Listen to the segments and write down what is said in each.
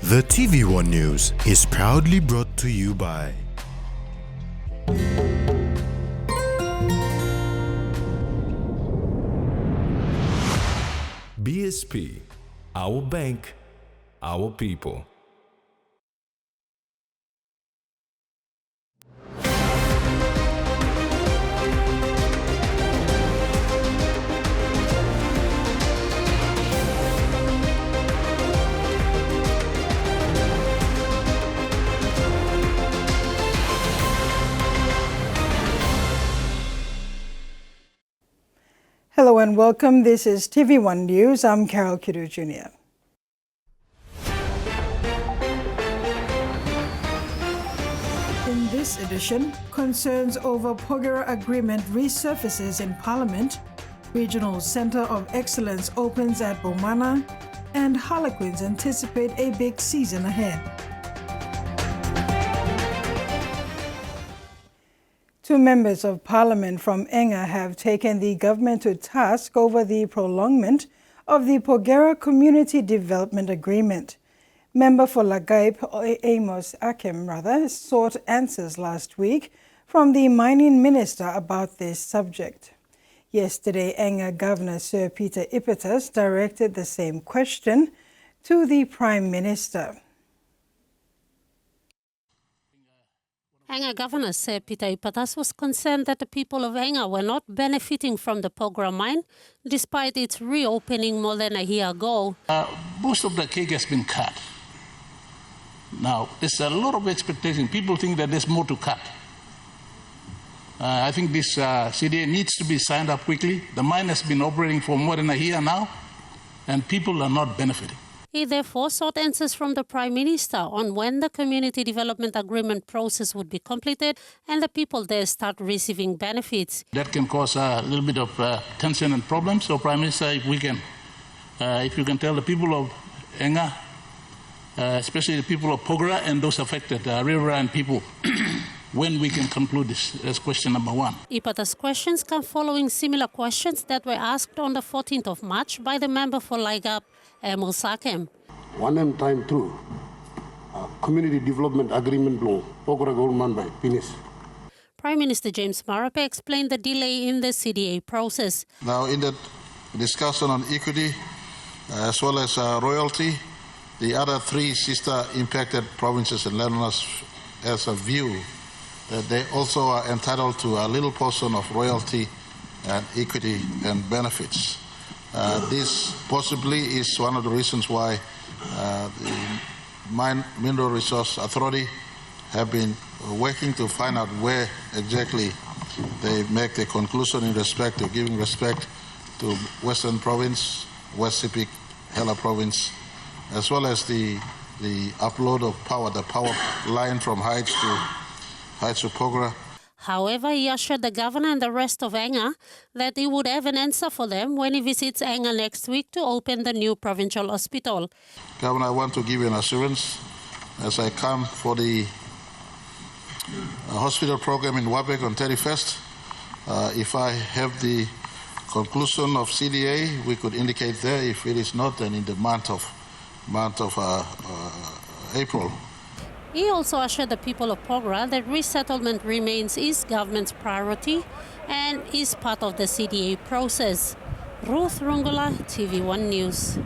The TVWAN News is proudly brought to you by BSP, our bank, our people. Hello and welcome. This is TVWAN News. I'm Carol Kidu Jr. In this edition, concerns over Pogera agreement resurfaces in Parliament, Regional Centre of Excellence opens at Bomana, and Harlequins anticipate a big season ahead. Two members of Parliament from Enga have taken the government to task over the prolongment of the Pogera Community Development Agreement. Member for Lagaip, Amos Akem, sought answers last week from the mining minister about this subject. Yesterday, Enga Governor Sir Peter Ippitas directed the same question to the Prime Minister. Enga Governor Sir Peter Ippitas was concerned that the people of Enga were not benefiting from the Pogera mine, despite its reopening more than a year ago. Most of the cake has been cut. Now, there's a lot of expectation. People think that there's more to cut. I think this CDA needs to be signed up quickly. The mine has been operating for more than a year now, and people are not benefiting. He therefore sought answers from the Prime Minister on when the Community Development Agreement process would be completed and the people there start receiving benefits. That can cause a little bit of tension and problems. So, Prime Minister, if you can tell the people of Enga, especially the people of Pogera and those affected, Riverine people, when we can conclude this. That's question number one. Ippitas' questions come following similar questions that were asked on the 14th of March by the member for Lagaip, Amos Akem. One and time through, Community Development Agreement law, Pogera government by finish. Prime Minister James Marape explained the delay in the CDA process. Now, in the discussion on equity, as well as royalty, the other three sister impacted provinces and landowners as a view that they also are entitled to a little portion of royalty and equity and benefits. This possibly is one of the reasons why the Mine Mineral Resource Authority have been working to find out where exactly they make the conclusion in respect to giving respect to Western Province, West Sepik, Hela Province, as well as the upload of power, the power line from Heights to Pogera. However, he assured the governor and the rest of Enga that he would have an answer for them when he visits Enga next week to open the new provincial hospital. Governor, I want to give you an assurance as I come for the hospital program in Wabek on 31st. If I have the conclusion of CDA, we could indicate there. If it is not, then in the month of April. He also assured the people of Pogera that resettlement remains his government's priority and is part of the CDA process. Ruth Rungula, TV1 News.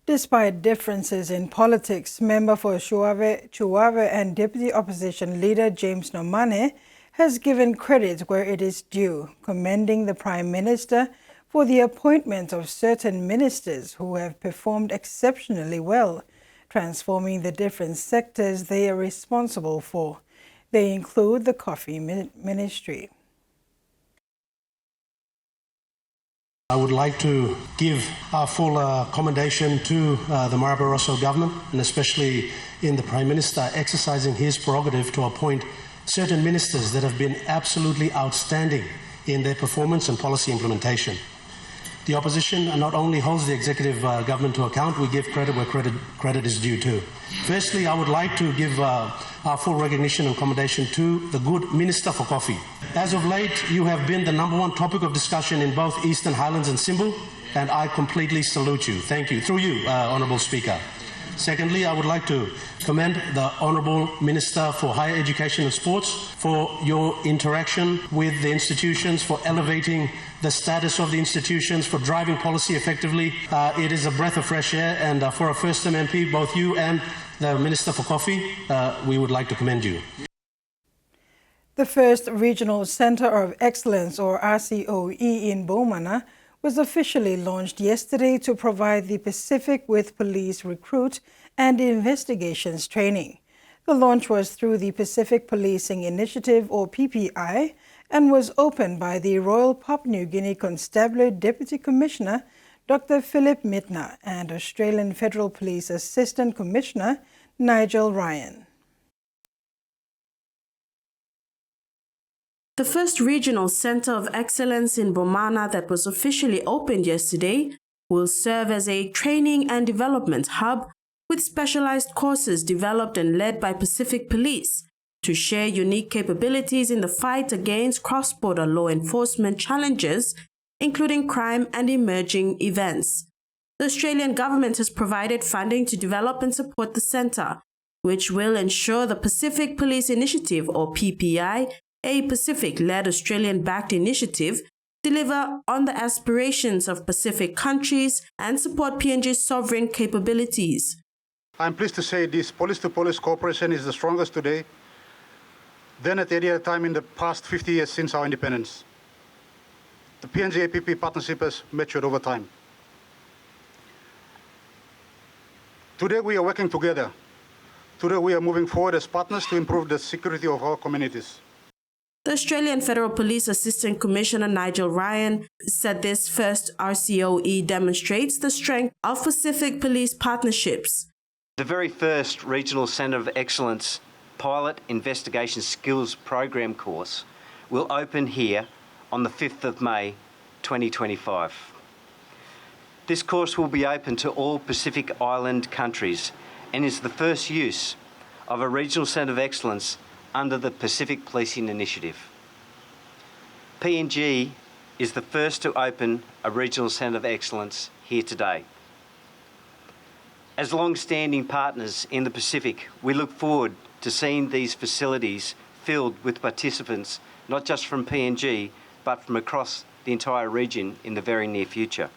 Despite differences in politics, member for Chuave and Deputy Opposition Leader James Nomane has given credit where it is due, commending the Prime Minister for the appointment of certain ministers who have performed exceptionally well, transforming the different sectors they are responsible for. They include the Coffee Ministry. I would like to give our full commendation to the Marape Rosso government, and especially in the Prime Minister exercising his prerogative to appoint certain ministers that have been absolutely outstanding in their performance and policy implementation. The opposition not only holds the executive government to account, we give credit where credit is due too. Firstly, I would like to give our full recognition and commendation to the good Minister for Coffee. As of late, you have been the #1 topic of discussion in both Eastern Highlands and Simbu, and I completely salute you. Thank you. Through you, Honourable Speaker. Secondly, I would like to commend the Honourable Minister for Higher Education and Sports for your interaction with the institutions, for elevating the status of the institutions, for driving policy effectively. It is a breath of fresh air, and for a first-term MP, both you and the Minister for Coffee, we would like to commend you. The first Regional Centre of Excellence, or RCOE, in Bomana was officially launched yesterday to provide the Pacific with police recruit and investigations training. The launch was through the Pacific Policing Initiative, or PPI, and was opened by the Royal Papua New Guinea Constabulary Deputy Commissioner Dr. Philip Mitna and Australian Federal Police Assistant Commissioner Nigel Ryan. The first Regional Centre of Excellence in Bomana that was officially opened yesterday will serve as a training and development hub with specialized courses developed and led by Pacific Police to share unique capabilities in the fight against cross-border law enforcement challenges, including crime and emerging events. The Australian government has provided funding to develop and support the centre, which will ensure the Pacific Police Initiative, or PPI, a Pacific-led Australian-backed initiative, deliver on the aspirations of Pacific countries and support PNG's sovereign capabilities. I'm pleased to say this police-to-police cooperation is the strongest today than at any other time in the past 50 years since our independence. The PNG-APP partnership has matured over time. Today we are working together. Today we are moving forward as partners to improve the security of our communities. The Australian Federal Police Assistant Commissioner Nigel Ryan said this first RCOE demonstrates the strength of Pacific police partnerships. The very first Regional Centre of Excellence Pilot Investigation Skills Program course will open here on the 5th of May 2025. This course will be open to all Pacific Island countries and is the first use of a Regional Centre of Excellence under the Pacific Policing Initiative. PNG is the first to open a Regional Centre of Excellence here today. As long-standing partners in the Pacific, we look forward to seeing these facilities filled with participants, not just from PNG, but from across the entire region in the very near future.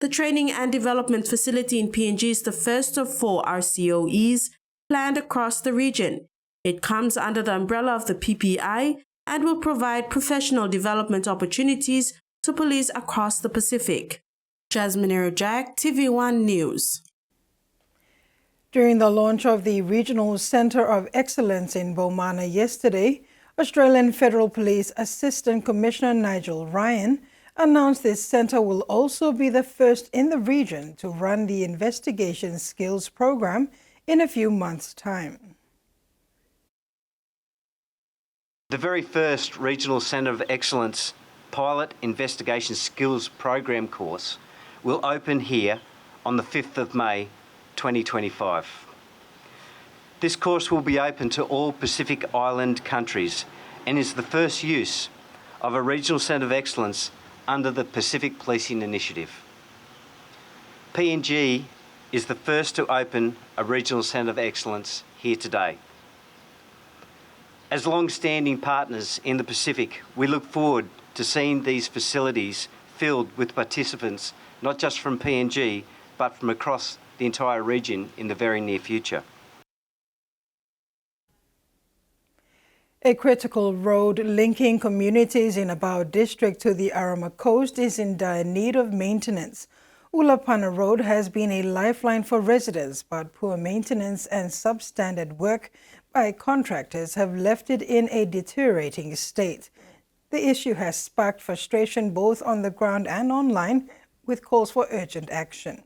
The training and development facility in PNG is the first of 4 RCOEs planned across the region. It comes under the umbrella of the PPI and will provide professional development opportunities to police across the Pacific. Jasmine Jack, TVWAN News. During the launch of the Regional Centre of Excellence in Bomana yesterday, Australian Federal Police Assistant Commissioner Nigel Ryan announced this centre will also be the first in the region to run the Investigation Skills Program in a few months' time. The very first Regional Centre of Excellence Pilot Investigation Skills Program course will open here on the 5th of May 2025. This course will be open to all Pacific Island countries and is the first use of a Regional Centre of Excellence under the Pacific Policing Initiative. PNG is the first to open a Regional Centre of Excellence here today. As long-standing partners in the Pacific, we look forward to seeing these facilities filled with participants, not just from PNG, but from across the entire region in the very near future. A critical road linking communities in Abau district to the Arama coast is in dire need of maintenance. Ulapana Road has been a lifeline for residents, but poor maintenance and substandard work by contractors have left it in a deteriorating state. The issue has sparked frustration both on the ground and online, with calls for urgent action.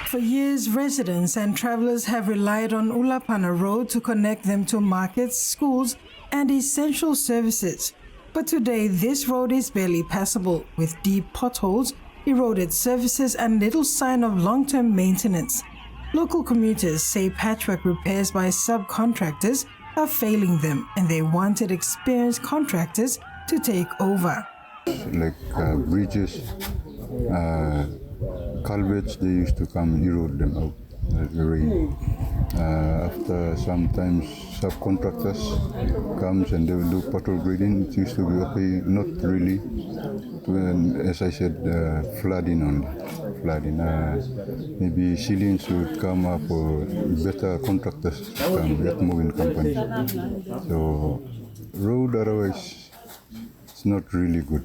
For years, residents and travelers have relied on Ulapana Road to connect them to markets, schools, and essential services. But today, this road is barely passable, with deep potholes, eroded surfaces, and little sign of long-term maintenance. Local commuters say patchwork repairs by subcontractors are failing them, and they wanted experienced contractors to take over. Like bridges, culverts, they used to come and erode them out as the rain. After sometimes subcontractors comes and they will do pothole grading. It used to be okay, not really. When, as I said, flooding only. Flooding. Maybe ceilings would come up or better contractors come, earth moving companies. So road otherwise it's not really good.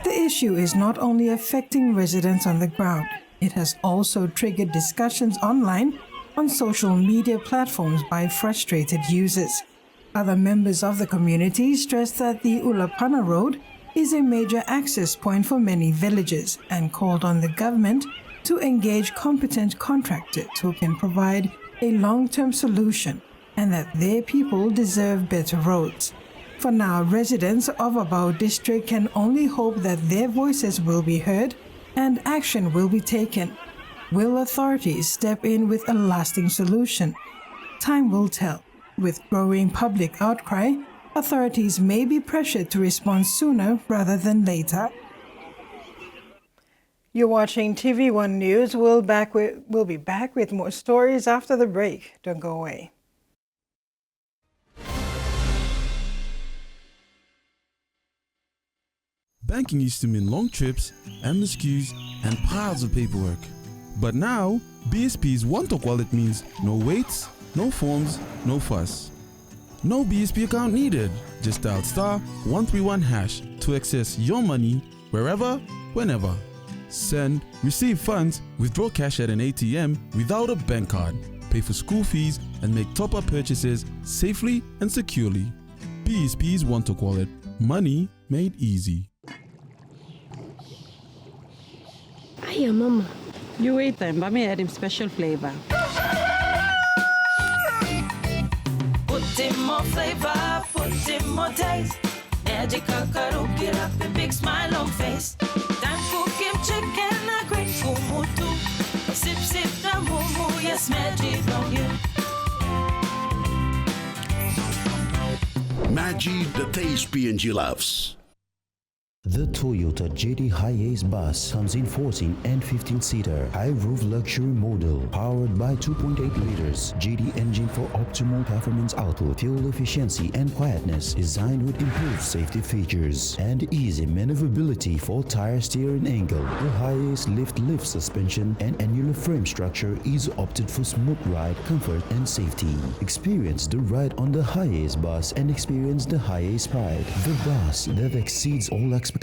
The issue is not only affecting residents on the ground, it has also triggered discussions online on social media platforms by frustrated users. Other members of the community stress that the Ulapana Road is a major access point for many villages and called on the government to engage competent contractors who can provide a long-term solution and that their people deserve better roads. For now, residents of Abau district can only hope that their voices will be heard and action will be taken. Will authorities step in with a lasting solution? Time will tell. With growing public outcry, authorities may be pressured to respond sooner rather than later. You're watching TVWAN News. We'll be back with more stories after the break. Don't go away. Banking used to mean long trips, endless queues, and piles of paperwork. But now, BSP's one-talk wallet means no waits, no forms, no fuss. No BSP account needed. Just dial *131# to access your money wherever, whenever. Send, receive funds, withdraw cash at an ATM without a bank card, pay for school fees, and make top-up purchases safely and securely. BSP's one-talk wallet. Money made easy. Hiya, Mama. You wait then, but me add him special flavor. Put in more flavor, put in more taste. Magic kakaru, get up a big smile on face. Time for kim chicken, a great fumu too. Sip, sip, the mumu, yes, magic on you. Maggi, the taste PNG loves. The Toyota JD Hi-Ace bus comes in 14 and 15-seater high-roof luxury model powered by 2.8 liters JD engine for optimal performance output, fuel efficiency and quietness, designed with improved safety features and easy maneuverability for tire steering angle. The Hi-Ace lift suspension and annular frame structure is opted for smooth ride, comfort and safety. Experience the ride on the Hi-Ace bus and experience the Hi-Ace pride, the bus that exceeds all expectations.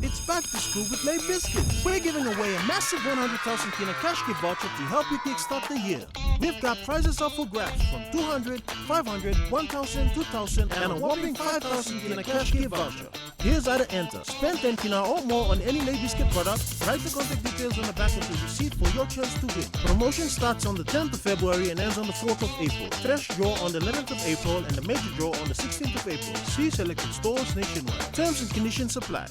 It's back to school with Lay Biscuits. We're giving away a massive 100,000 kina cash gift voucher to help you kickstart the year. We've got prizes up for grabs from 200, 500, 1,000, 2,000 and a whopping 5,000 kina cash gift voucher. Here's how to enter. Spend 10 kina or more on any Lay Biscuit product. Write the contact details on the back of the receipt for your chance to win. Promotion starts on the 10th of February and ends on the 4th of April. Fresh draw on the 11th of April and the major draw on the 16th of April. See selected stores nationwide. Terms and conditions apply.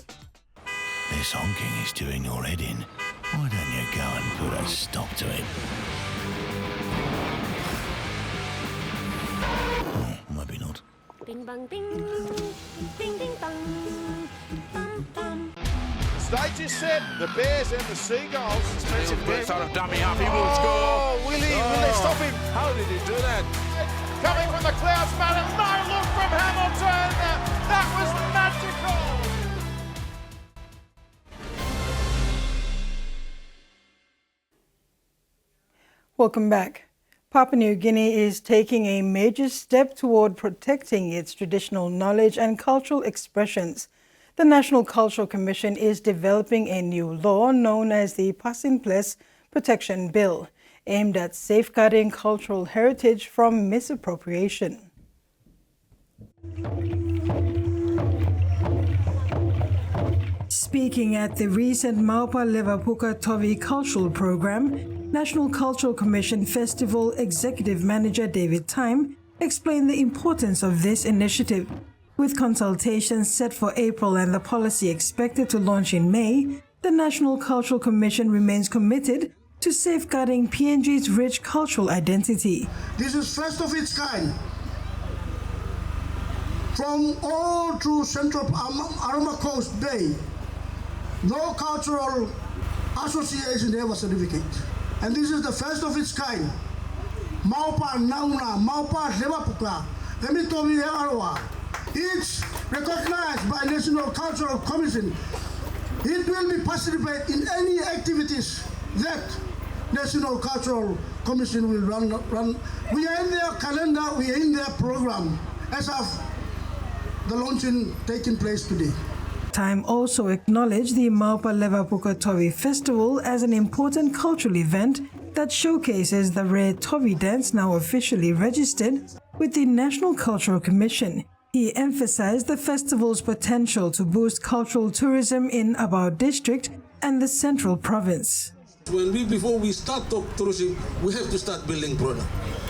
This honking is doing your head in. Why don't you go and put a stop to it? Oh, maybe not. Bing bang bing, ding ding bang, bum bum. Stage is set. The Bears and the Seagulls. Expensive game. Sort of dummy half. He will score. Will they stop him? How did he do that? Coming from the clouds, man, and no look from Hamilton. That was magical. Welcome back. Papua New Guinea is taking a major step toward protecting its traditional knowledge and cultural expressions. The National Cultural Commission is developing a new law known as the Passing Place Protection Bill, aimed at safeguarding cultural heritage from misappropriation. Speaking at the recent Maupa Levapuka Tovi Cultural Program, National Cultural Commission Festival Executive Manager David Time explained the importance of this initiative. With consultations set for April and the policy expected to launch in May, the National Cultural Commission remains committed to safeguarding PNG's rich cultural identity. This is first of its kind. From all through Central Arama Coast Bay, no cultural association have a certificate. And this is the first of its kind. Maupa Nauna, Maupa Levapuka, Emitomi Arawa. It's recognized by National Cultural Commission. It will be participate in any activities that National Cultural Commission will run. We are in their calendar, we are in their program as of the launching taking place today. Time also acknowledged the Maupa Levapuka Towi Festival as an important cultural event that showcases the rare Towi dance now officially registered with the National Cultural Commission. He emphasized the festival's potential to boost cultural tourism in Abau district and the Central Province. Before we start tourism, we have to start building product.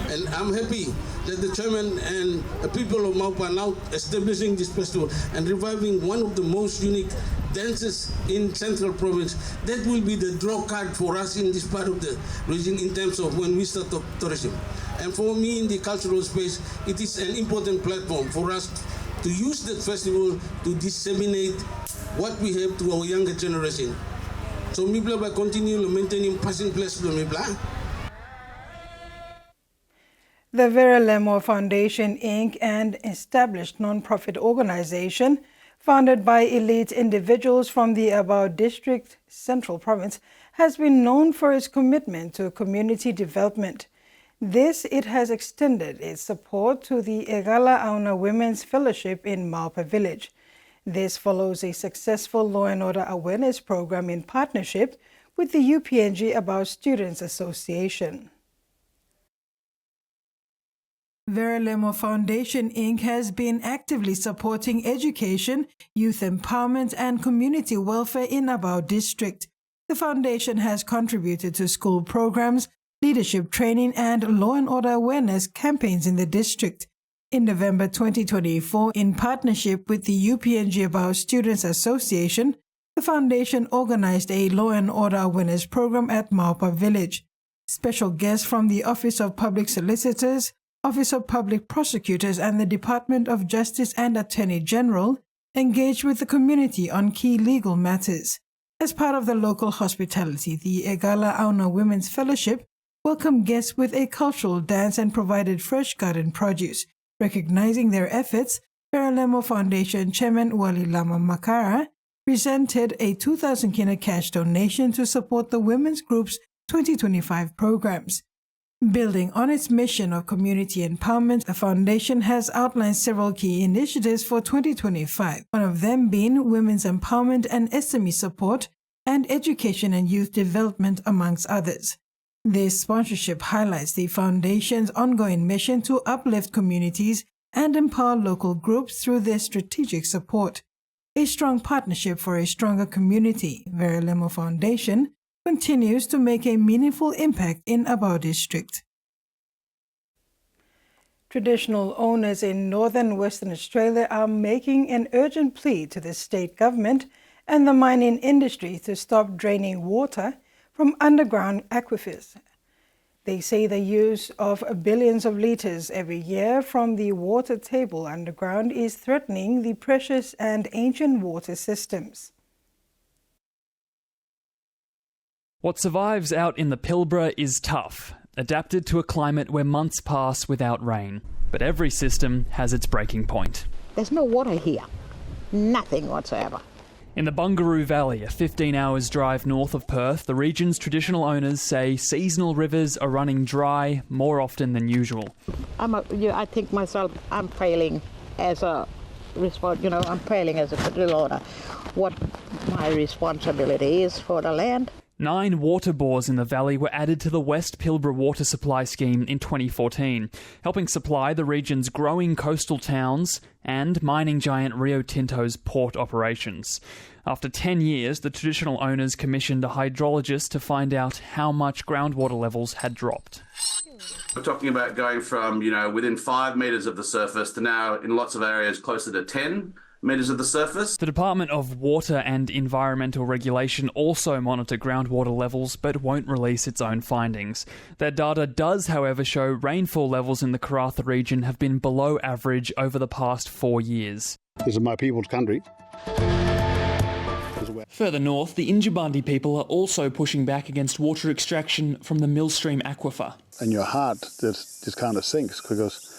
And I'm happy that the chairman and the people of Maupa are now establishing this festival and reviving one of the most unique dances in Central Province. That will be the draw card for us in this part of the region in terms of when we start tourism. And for me in the cultural space, it is an important platform for us to use that festival to disseminate what we have to our younger generation. So Mibla will continue maintaining passing place to Mibla. The Vero Foundation, Inc., an established non-profit organization founded by elite individuals from the Abau District, Central Province, has been known for its commitment to community development. It has extended its support to the Egala Auna Women's Fellowship in Maupa Village. This follows a successful law and order awareness program in partnership with the UPNG Abau Students Association. Vero Foundation, Inc. has been actively supporting education, youth empowerment, and community welfare in Abau District. The foundation has contributed to school programs, leadership training, and law and order awareness campaigns in the district. In November 2024, in partnership with the UPNG Abau Students Association, the foundation organized a law and order awareness program at Maupa Village. Special guests from the Office of Public Solicitors, Office of Public Prosecutors, and the Department of Justice and Attorney General engaged with the community on key legal matters. As part of the local hospitality, the Egala Auna Women's Fellowship welcomed guests with a cultural dance and provided fresh garden produce. Recognizing their efforts, Vero Foundation Chairman Wali Lama Makara presented a 2,000 kina cash donation to support the women's group's 2025 programs. Building on its mission of community empowerment, the foundation has outlined several key initiatives for 2025, one of them being women's empowerment and SME support and education and youth development, amongst others. This sponsorship highlights the foundation's ongoing mission to uplift communities and empower local groups through their strategic support. A strong partnership for a stronger community, Vero Foundation continues to make a meaningful impact in Abau District. Traditional owners in northern Western Australia are making an urgent plea to the state government and the mining industry to stop draining water from underground aquifers. They say the use of billions of litres every year from the water table underground is threatening the precious and ancient water systems. What survives out in the Pilbara is tough, adapted to a climate where months pass without rain. But every system has its breaking point. There's no water here. Nothing whatsoever. In the Bungaroo Valley, a 15 hours drive north of Perth, the region's traditional owners say seasonal rivers are running dry more often than usual. I think myself, I'm failing as a I'm failing as a traditional owner. What my responsibility is for the land. 9 water bores in the valley were added to the West Pilbara Water Supply Scheme in 2014, helping supply the region's growing coastal towns and mining giant Rio Tinto's port operations. After 10 years, the traditional owners commissioned a hydrologist to find out how much groundwater levels had dropped. We're talking about going from, within 5 metres of the surface to now, in lots of areas, closer to 10. metres of the surface. The Department of Water and Environmental Regulation also monitor groundwater levels but won't release its own findings. Their data does, however, show rainfall levels in the Karratha region have been below average over the past 4 years. This is my people's country. Further north, the Injibandi people are also pushing back against water extraction from the Millstream aquifer. And your heart just kind of sinks because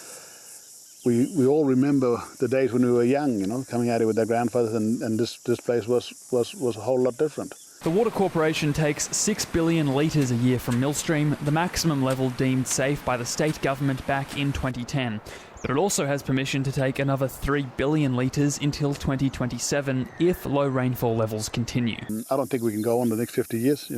we all remember the days when we were young, coming out here with our grandfathers, and this place was a whole lot different. The Water Corporation takes 6 billion litres a year from Millstream, the maximum level deemed safe by the state government back in 2010. But it also has permission to take another 3 billion litres until 2027 if low rainfall levels continue. I don't think we can go on the next 50 years,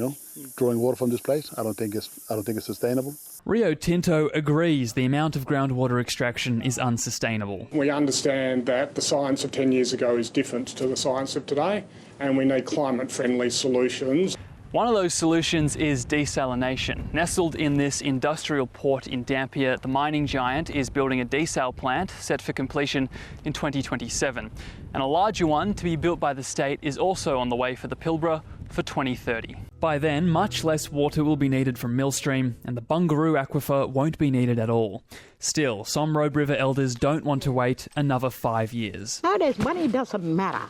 drawing water from this place. I don't think it's sustainable. Rio Tinto agrees the amount of groundwater extraction is unsustainable. We understand that the science of 10 years ago is different to the science of today, and we need climate-friendly solutions. One of those solutions is desalination. Nestled in this industrial port in Dampier, the mining giant is building a desal plant set for completion in 2027. And a larger one to be built by the state is also on the way for the Pilbara for 2030. By then, much less water will be needed from Millstream, and the Bungaroo aquifer won't be needed at all. Still, some Robe River elders don't want to wait another 5 years. Nowadays, money doesn't matter.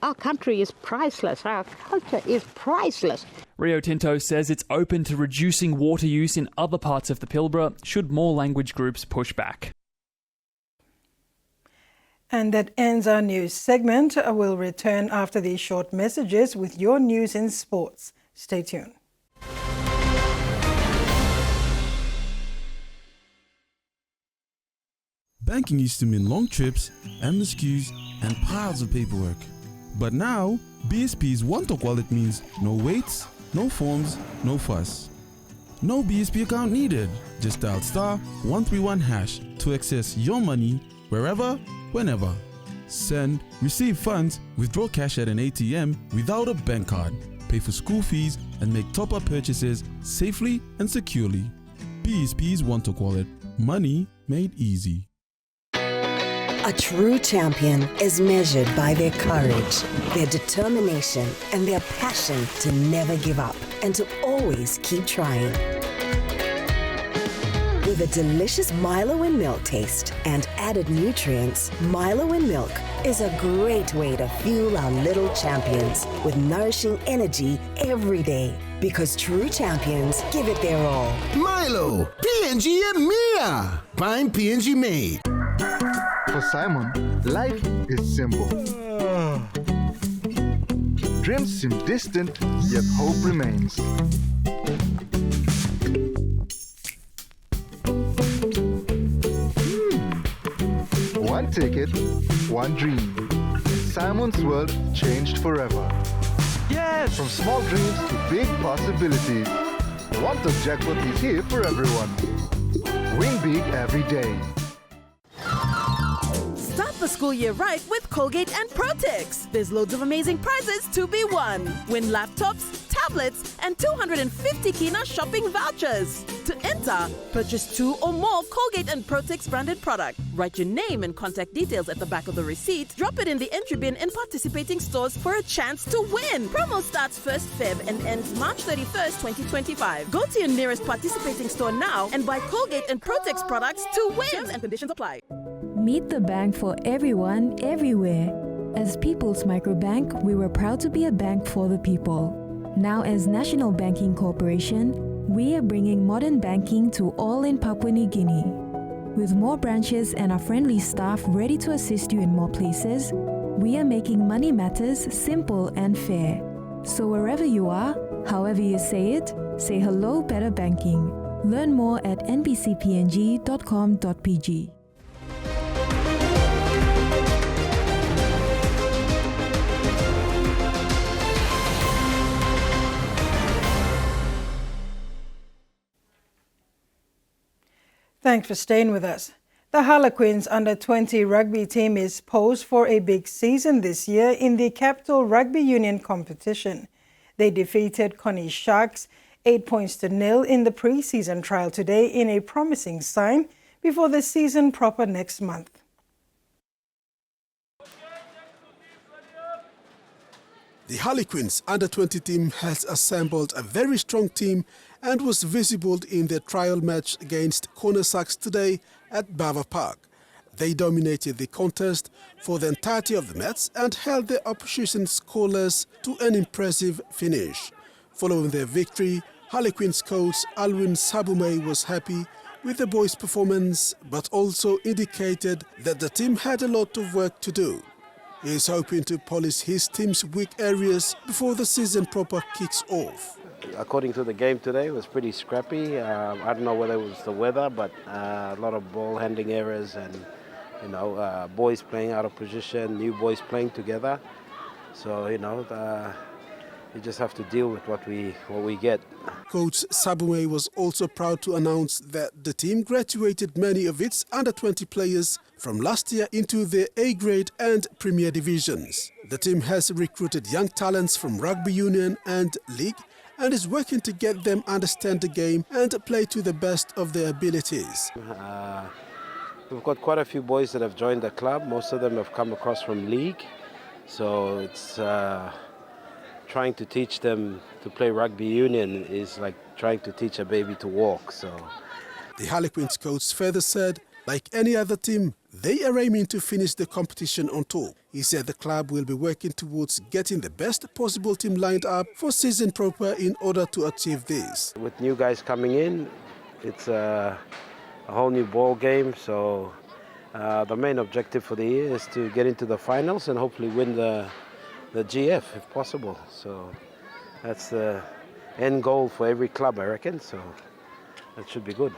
Our country is priceless. Our culture is priceless. Rio Tinto says it's open to reducing water use in other parts of the Pilbara should more language groups push back. And that ends our news segment. We'll return after these short messages with your news in sports. Stay tuned. Banking used to mean long trips, endless queues, and piles of paperwork. But now, BSP's one-talk wallet means no waits, no forms, no fuss. No BSP account needed. Just dial *131# to access your money wherever, whenever. Send, receive funds, withdraw cash at an ATM without a bank card, pay for school fees, and make top-up purchases safely and securely. BSP's one-talk wallet. Money made easy. A true champion is measured by their courage, their determination, and their passion to never give up and to always keep trying. With a delicious Milo in milk taste and added nutrients, Milo in milk is a great way to fuel our little champions with nourishing energy every day. Because true champions give it their all. Milo, PNG and Mia. Find PNG made. For Simon, life is simple. Dreams seem distant, yet hope remains. One ticket, one dream. Simon's world changed forever. Yes! From small dreams to big possibilities. One Talk Jackpot is here for everyone. Win big every day. Start the school year right with Colgate and Protex. There's loads of amazing prizes to be won. Win laptops, tablets, and 250 Kina shopping vouchers. To enter, purchase 2 or more Colgate and Protex branded product. Write your name and contact details at the back of the receipt. Drop it in the entry bin in participating stores for a chance to win. Promo starts 1st Feb and ends March 31st, 2025. Go to your nearest participating store now and buy Colgate and Protex products to win. Terms and conditions apply. Meet the bank for everyone, everywhere. As People's Microbank, we were proud to be a bank for the people. Now as National Banking Corporation, we are bringing modern banking to all in Papua New Guinea. With more branches and our friendly staff ready to assist you in more places, we are making money matters simple and fair. So wherever you are, however you say it, say hello better banking. Learn more at nbcpng.com.pg. Thanks for staying with us. The Harlequins under-20 rugby team is poised for a big season this year in the Capital Rugby Union competition. They defeated Connie Sharks 8-0 in the pre-season trial today in a promising sign before the season proper next month. The Harlequins under-20 team has assembled a very strong team and was visible in their trial match against Cornersacks today at Bava Park. They dominated the contest for the entirety of the match and held their opposition scoreless to an impressive finish. Following their victory, Harlequins coach Alwyn Sabume was happy with the boys' performance, but also indicated that the team had a lot of work to do. He is hoping to polish his team's weak areas before the season proper kicks off. According to the game today, it was pretty scrappy. I don't know whether it was the weather, but a lot of ball handling errors and boys playing out of position, new boys playing together. So you just have to deal with what we get. Coach Sabume was also proud to announce that the team graduated many of its under-20 players from last year into the A-grade and Premier divisions. The team has recruited young talents from Rugby Union and League and is working to get them understand the game and play to the best of their abilities. We've got quite a few boys that have joined the club. Most of them have come across from League. So it's trying to teach them to play Rugby Union is like trying to teach a baby to walk. So the Harlequins coach further said, like any other team, they are aiming to finish the competition on top. He said the club will be working towards getting the best possible team lined up for season proper in order to achieve this. With new guys coming in, it's a whole new ball game. So the main objective for the year is to get into the finals and hopefully win the GF if possible. So that's the end goal for every club, I reckon. So that should be good.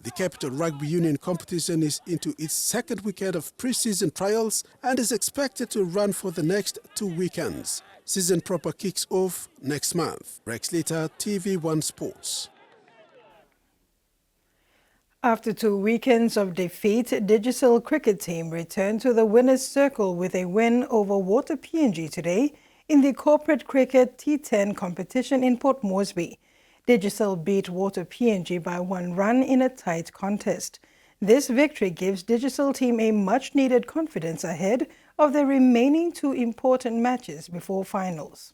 The Capital Rugby Union competition is into its second weekend of pre-season trials and is expected to run for the next 2 weekends. Season proper kicks off next month. Rex Litter, TV1 Sports. After 2 weekends of defeat, Digicel cricket team returned to the winner's circle with a win over Water PNG today in the Corporate Cricket T10 competition in Port Moresby. Digicel beat Water PNG by 1 run in a tight contest. This victory gives Digicel team a much-needed confidence ahead of the remaining 2 important matches before finals.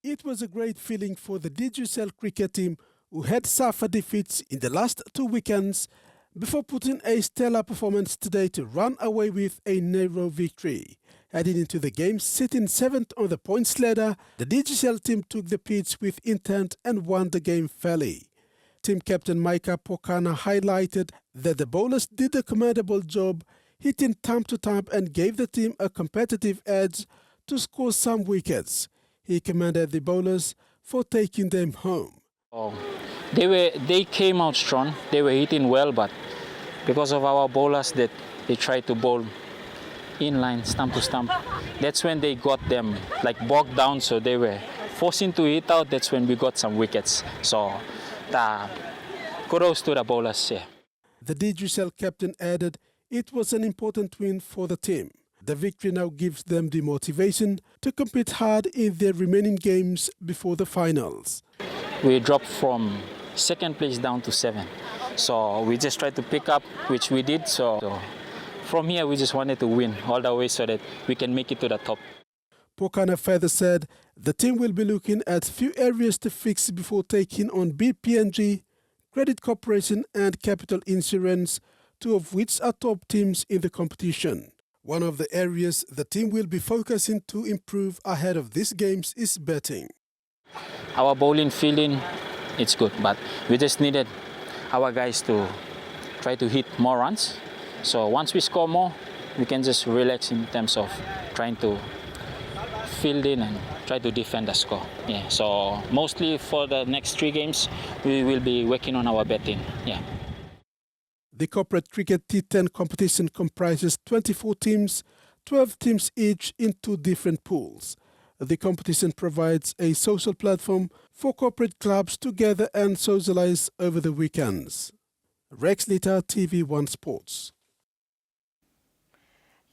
It was a great feeling for the Digicel cricket team who had suffered defeats in the last 2 weekends before putting a stellar performance today to run away with a narrow victory. Heading into the game, sitting 7th on the points ladder, the Digicel team took the pitch with intent and won the game fairly. Team captain Micah Pokana highlighted that the bowlers did a commendable job, hitting time to time and gave the team a competitive edge to score some wickets. He commended the bowlers for taking them home. They came out strong. They were hitting well, but because of our bowlers that they tried to bowl inline, stump to stump, that's when they got them like bogged down. So they were forcing to hit out. That's when we got some wickets. So kudos to the bowlers. Yeah. The Digicel captain added it was an important win for the team. The victory now gives them the motivation to compete hard in their remaining games before the finals. We dropped from 2nd place down to 7. So we just tried to pick up, which we did. So from here, we just wanted to win all the way so that we can make it to the top. Pokana further said the team will be looking at few areas to fix before taking on BPNG, Credit Corporation and Capital Insurance, 2 of which are top teams in the competition. One of the areas the team will be focusing to improve ahead of these games is batting. Our bowling fielding, it's good, but we just needed our guys to try to hit more runs. So once we score more, we can just relax in terms of trying to field in and try to defend the score. Yeah. So mostly for the next 3 games, we will be working on our batting. Yeah. The Corporate Cricket T10 competition comprises 24 teams, 12 teams each in 2 different pools. The competition provides a social platform for corporate clubs to gather and socialize over the weekends. Rex Litter, TV1 Sports.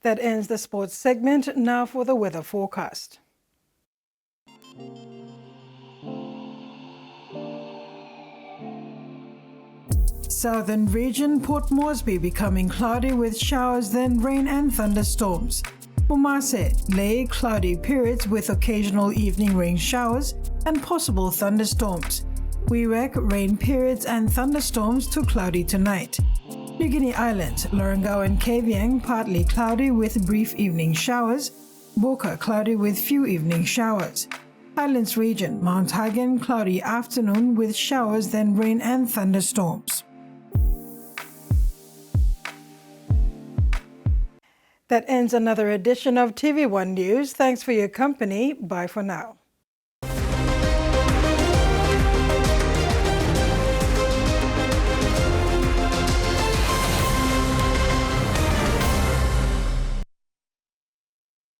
That ends the sports segment. Now for the weather forecast. southern region, Port Moresby becoming cloudy with showers, then rain and thunderstorms. Umase, Lae, cloudy periods with occasional evening rain showers and possible thunderstorms. Wewak, rain periods and thunderstorms to cloudy tonight. New Guinea Islands, Lorengau and Kavieng, partly cloudy with brief evening showers. Boka, cloudy with few evening showers. Highlands region, Mount Hagen, cloudy afternoon with showers, then rain and thunderstorms. That ends another edition of TV1 News. Thanks for your company. Bye for now.